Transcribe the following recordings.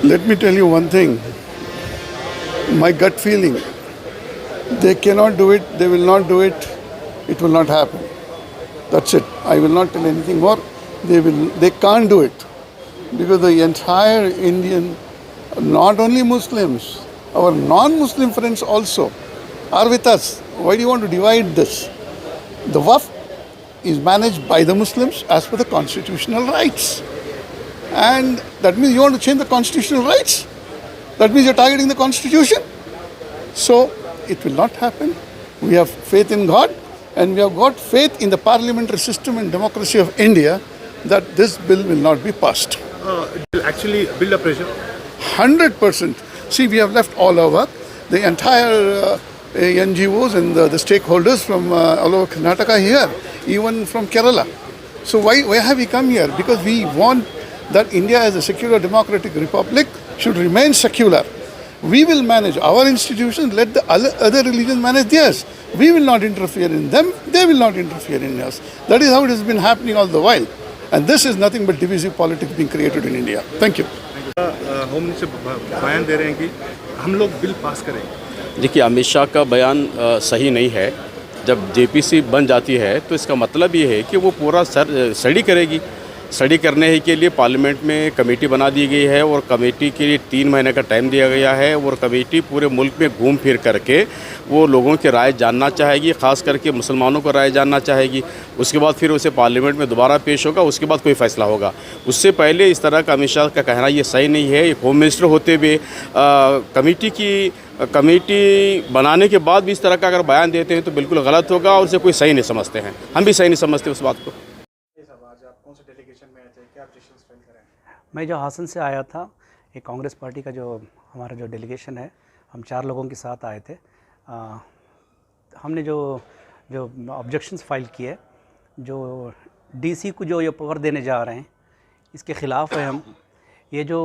Let me tell you one thing. My gut feeling, they cannot do it, they will not do it, it will not happen. That's it. I will not tell anything more. They can't do it. Because the entire Indian, not only Muslims, our non-Muslim friends also are with us. Why do you want to divide this? The Waqf is managed by the Muslims as per the constitutional rights. And that means you want to change the constitutional rights? That means you're targeting the constitution? So it will not happen. We have faith in God and we have got faith in the parliamentary system and democracy of India that this bill will not be passed. It will actually build a pressure? 100%. See, we have left all our work. The entire NGOs and the stakeholders from all over Karnataka here, even from Kerala. So why have we come here? Because we want that India as a secular democratic republic should remain secular. We will manage our institutions, let the other religions manage theirs. We will not interfere in them, they will not interfere in us. That is how it has been happening all the while. And this is nothing but divisive politics being created in India. Thank you. Home minister बयान दे रहे हैं कि हम लोग bill pass करेंगे। देखिए, अमित शाह का बयान सही नहीं है। जब जेपीसी बन जाती है तो इसका मतलब ये है कि वो पूरा स्टडी करेगी। स्टडी करने के लिए पार्लियामेंट में कमेटी बना दी गई है और कमेटी के लिए 3 महीने का टाइम दिया गया है और कमेटी पूरे मुल्क में घूम फिर करके वो लोगों की राय जानना चाहेगी, ख़ास करके मुसलमानों को राय जानना चाहेगी। उसके बाद फिर उसे पार्लियामेंट में दोबारा पेश होगा, उसके बाद कोई फ़ैसला होगा। उससे पहले इस तरह का अमित शाह का कहना ये सही नहीं है। एक होम मिनिस्टर होते हुए कमेटी बनाने के बाद भी इस तरह का अगर बयान देते हैं तो बिल्कुल गलत होगा और उसे कोई सही नहीं समझते हैं। हम भी सही नहीं समझते उस बात को। मैं जो हासन से आया था, एक कांग्रेस पार्टी का जो हमारा जो डेलीगेशन है, हम 4 लोगों के साथ आए थे। हमने जो ऑब्जेक्शंस फाइल किए, जो डीसी को जो ये पावर देने जा रहे हैं, इसके ख़िलाफ़ है हम। ये जो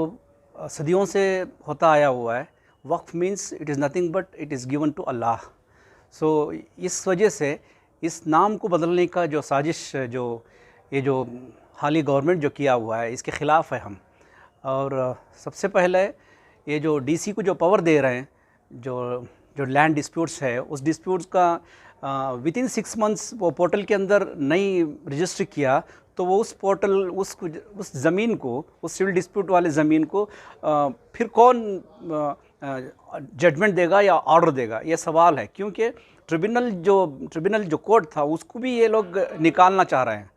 सदियों से होता आया हुआ है, वक्फ means it is nothing but it is given to Allah. So इस वजह से इस नाम को बदलने का जो साजिश ये जो हाली गवर्नमेंट जो किया हुआ है, इसके ख़िलाफ़ है हम। और सबसे पहले ये जो डीसी को जो पावर दे रहे हैं, जो लैंड डिस्प्यूट्स है, उस डिस्प्यूट्स का विदिन 6 मंथ्स वो पोर्टल के अंदर नहीं रजिस्टर किया तो वो उस पोर्टल उस ज़मीन को, उस सिविल डिस्प्यूट वाले ज़मीन को फिर कौन जजमेंट देगा या ऑर्डर देगा, ये सवाल है। क्योंकि ट्रिब्यूनल जो कोर्ट था उसको भी ये लोग निकालना चाह रहे हैं।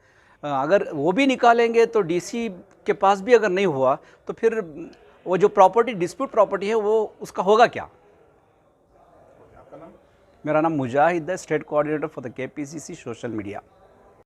अगर वो भी निकालेंगे तो डीसी के पास भी अगर नहीं हुआ तो फिर वो जो डिस्प्यूट प्रॉपर्टी है वो उसका होगा क्या। मेरा नाम मुजाहिद है, state coordinator for the KPCC social media.